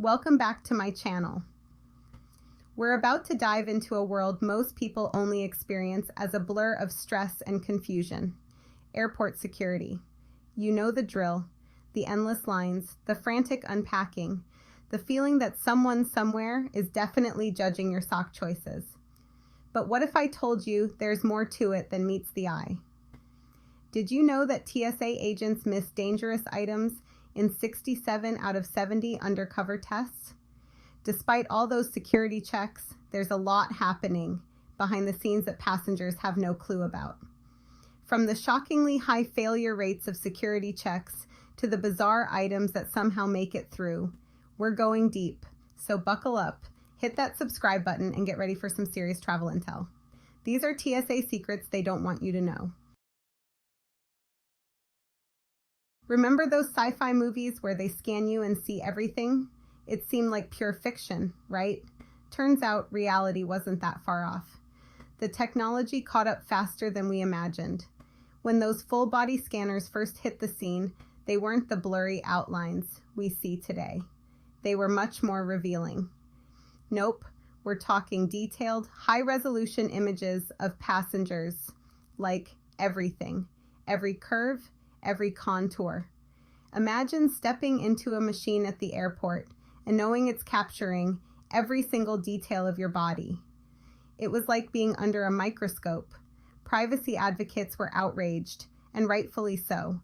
Welcome back to my channel. We're about to dive into a world most people only experience as a blur of stress and confusion. Airport security. You know the drill. The endless lines, the frantic unpacking, the feeling that someone somewhere is definitely judging your sock choices. But what if I told you there's more to it than meets the eye? Did you know that TSA agents miss dangerous items in 67 out of 70 undercover tests? Despite all those security checks, there's a lot happening behind the scenes that passengers have no clue about. From the shockingly high failure rates of security checks to the bizarre items that somehow make it through, we're going deep. So buckle up, hit that subscribe button, and get ready for some serious travel intel. These are TSA secrets they don't want you to know. Remember those sci-fi movies where they scan you and see everything? It seemed like pure fiction, right? Turns out reality wasn't that far off. The technology caught up faster than we imagined. When those full-body scanners first hit the scene, they weren't the blurry outlines we see today. They were much more revealing. Nope, we're talking detailed, high-resolution images of passengers, like everything, every curve, every contour. Imagine stepping into a machine at the airport and knowing it's capturing every single detail of your body. It was like being under a microscope. Privacy advocates were outraged, and rightfully so.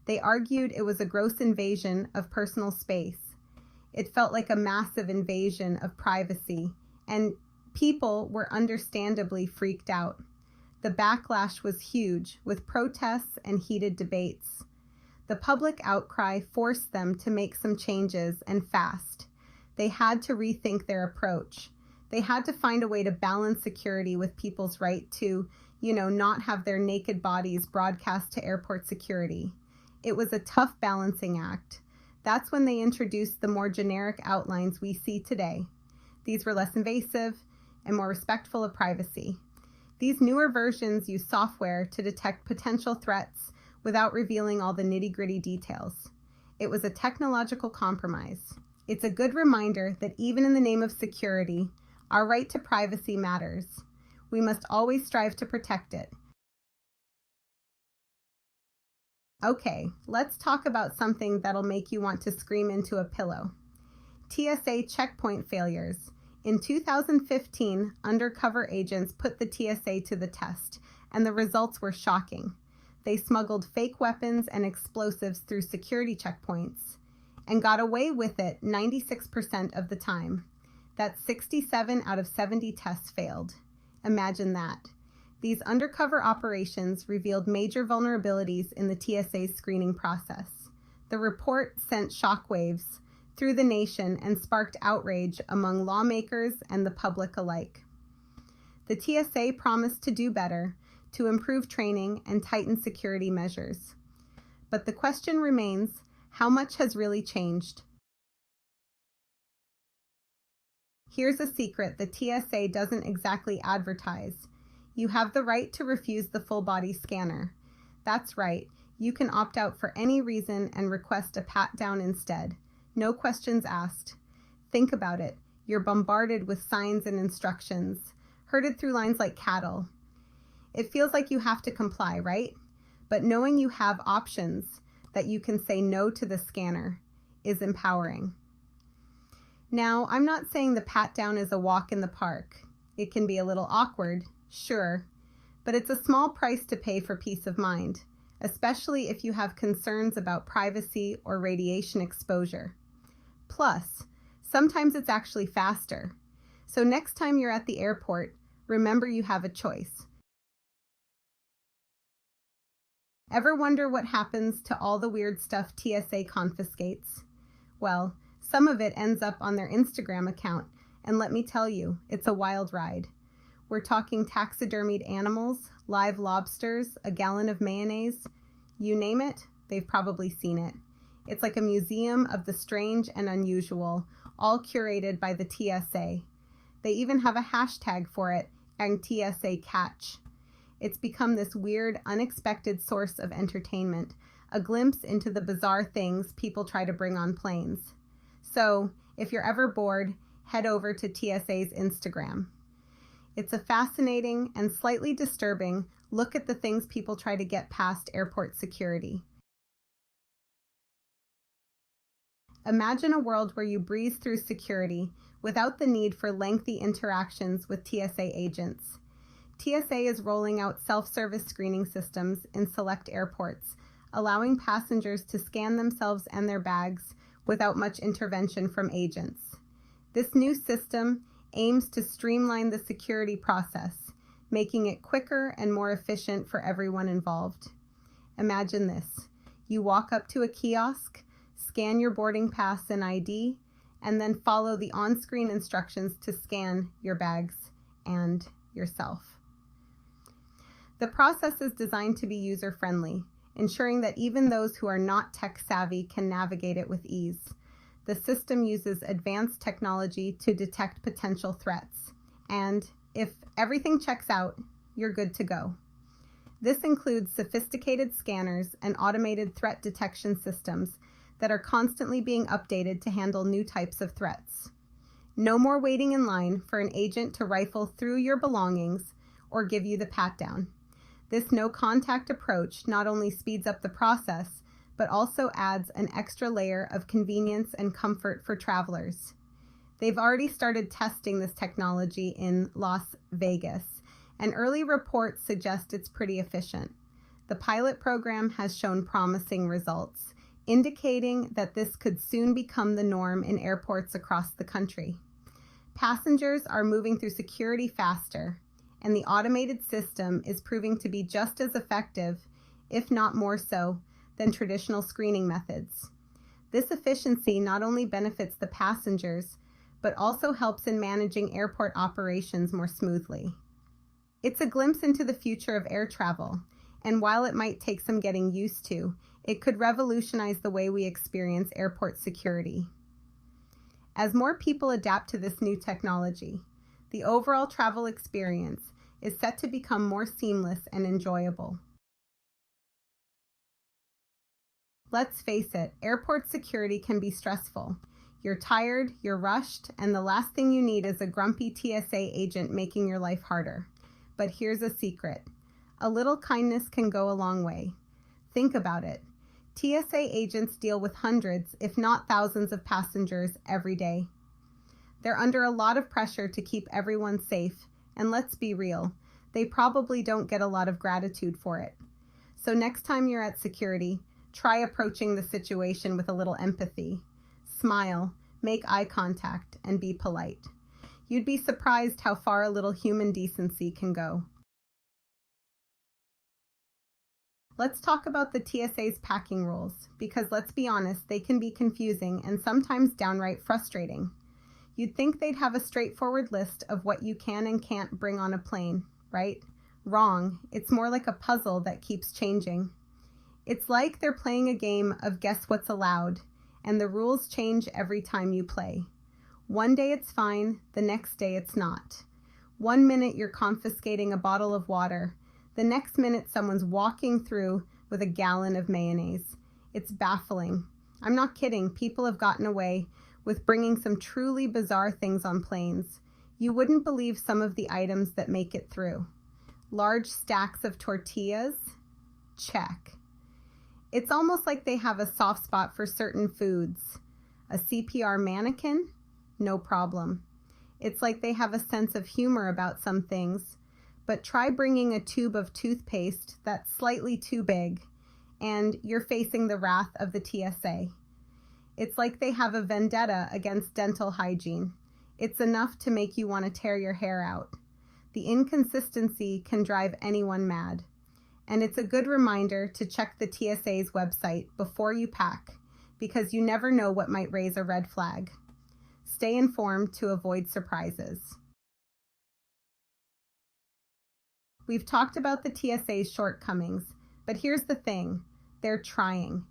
They argued it was a gross invasion of personal space. It felt like a massive invasion of privacy, and people were understandably freaked out. The backlash was huge, with protests and heated debates. The public outcry forced them to make some changes, and fast. They had to rethink their approach. They had to find a way to balance security with people's right to, not have their naked bodies broadcast to airport security. It was a tough balancing act. That's when they introduced the more generic outlines we see today. These were less invasive and more respectful of privacy. These newer versions use software to detect potential threats without revealing all the nitty-gritty details. It was a technological compromise. It's a good reminder that even in the name of security, our right to privacy matters. We must always strive to protect it. Okay, let's talk about something that'll make you want to scream into a pillow. TSA checkpoint failures. In 2015, undercover agents put the TSA to the test, and the results were shocking. They smuggled fake weapons and explosives through security checkpoints and got away with it 96% of the time. That's 67 out of 70 tests failed. Imagine that. These undercover operations revealed major vulnerabilities in the TSA screening process. The report sent shockwaves through the nation and sparked outrage among lawmakers and the public alike. The TSA promised to do better, to improve training and tighten security measures. But the question remains, how much has really changed? Here's a secret the TSA doesn't exactly advertise. You have the right to refuse the full-body scanner. That's right, you can opt out for any reason and request a pat-down instead. No questions asked. Think about it. You're bombarded with signs and instructions, herded through lines like cattle. It feels like you have to comply, right? But knowing you have options, that you can say no to the scanner, is empowering. Now, I'm not saying the pat-down is a walk in the park. It can be a little awkward, sure, but it's a small price to pay for peace of mind, especially if you have concerns about privacy or radiation exposure. Plus, sometimes it's actually faster. So next time you're at the airport, remember you have a choice. Ever wonder what happens to all the weird stuff TSA confiscates? Well, some of it ends up on their Instagram account, and let me tell you, it's a wild ride. We're talking taxidermied animals, live lobsters, a gallon of mayonnaise. You name it, they've probably seen it. It's like a museum of the strange and unusual, all curated by the TSA. They even have a hashtag for it, and TSA Catch. It's become this weird, unexpected source of entertainment, a glimpse into the bizarre things people try to bring on planes. So, If you're ever bored, head over to TSA's Instagram. It's a fascinating and slightly disturbing look at the things people try to get past airport security. Imagine a world where you breeze through security without the need for lengthy interactions with TSA agents. TSA is rolling out self-service screening systems in select airports, allowing passengers to scan themselves and their bags without much intervention from agents. This new system aims to streamline the security process, making it quicker and more efficient for everyone involved. Imagine this. You walk up to a kiosk, scan your boarding pass and ID, and then follow the on-screen instructions to scan your bags and yourself. The process is designed to be user-friendly, ensuring that even those who are not tech-savvy can navigate it with ease. The system uses advanced technology to detect potential threats, and if everything checks out, you're good to go. This includes sophisticated scanners and automated threat detection systems that are constantly being updated to handle new types of threats. No more waiting in line for an agent to rifle through your belongings or give you the pat-down. This no-contact approach not only speeds up the process, but also adds an extra layer of convenience and comfort for travelers. They've already started testing this technology in Las Vegas, and early reports suggest it's pretty efficient. The pilot program has shown promising results, indicating that this could soon become the norm in airports across the country. Passengers are moving through security faster, and the automated system is proving to be just as effective, if not more so, than traditional screening methods. This efficiency not only benefits the passengers, but also helps in managing airport operations more smoothly. It's a glimpse into the future of air travel, and while it might take some getting used to, it could revolutionize the way we experience airport security. As more people adapt to this new technology, the overall travel experience is set to become more seamless and enjoyable. Let's face it, airport security can be stressful. You're tired, you're rushed, and the last thing you need is a grumpy TSA agent making your life harder. But here's a secret. A little kindness can go a long way. Think about it. TSA agents deal with hundreds, if not thousands of passengers every day. They're under a lot of pressure to keep everyone safe, and let's be real, they probably don't get a lot of gratitude for it. So next time you're at security, try approaching the situation with a little empathy. Smile, make eye contact, and be polite. You'd be surprised how far a little human decency can go. Let's talk about the TSA's packing rules, because let's be honest, they can be confusing and sometimes downright frustrating. You'd think they'd have a straightforward list of what you can and can't bring on a plane, right? Wrong. It's more like a puzzle that keeps changing. It's like they're playing a game of guess what's allowed, and the rules change every time you play. One day it's fine, the next day it's not. 1 minute you're confiscating a bottle of water, the next minute someone's walking through with a gallon of mayonnaise. It's baffling. I'm not kidding, people have gotten away with bringing some truly bizarre things on planes. You wouldn't believe some of the items that make it through. Large stacks of tortillas? Check. It's almost like they have a soft spot for certain foods. A CPR mannequin? No problem. It's like they have a sense of humor about some things, but try bringing a tube of toothpaste that's slightly too big, and you're facing the wrath of the TSA. It's like they have a vendetta against dental hygiene. It's enough to make you want to tear your hair out. The inconsistency can drive anyone mad. And it's a good reminder to check the TSA's website before you pack, because you never know what might raise a red flag. Stay informed to avoid surprises. We've talked about the TSA's shortcomings, but here's the thing, they're trying.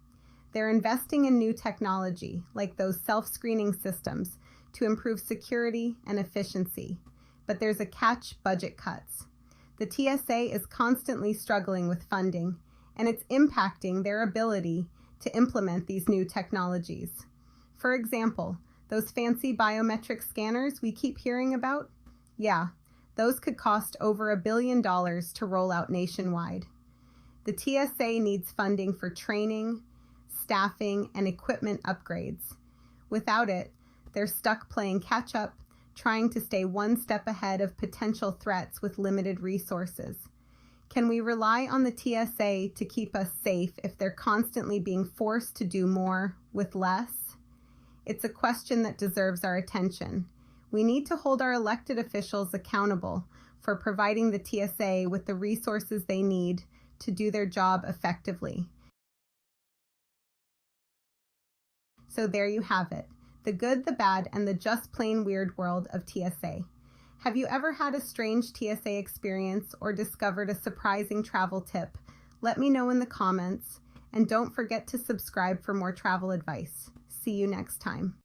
They're investing in new technology, like those self-screening systems, to improve security and efficiency. But there's a catch: budget cuts. The TSA is constantly struggling with funding, and it's impacting their ability to implement these new technologies. For example, Those fancy biometric scanners we keep hearing about? Yeah, those could cost over $1 billion to roll out nationwide. The TSA needs funding for training, staffing, and equipment upgrades. Without it, they're stuck playing catch-up, trying to stay one step ahead of potential threats with limited resources. Can we rely on the TSA to keep us safe if they're constantly being forced to do more with less? It's a question that deserves our attention. We need to hold our elected officials accountable for providing the TSA with the resources they need to do their job effectively. So there you have it, the good, the bad, and the just plain weird world of TSA. Have you ever had a strange TSA experience or discovered a surprising travel tip? Let me know in the comments, and don't forget to subscribe for more travel advice. See you next time.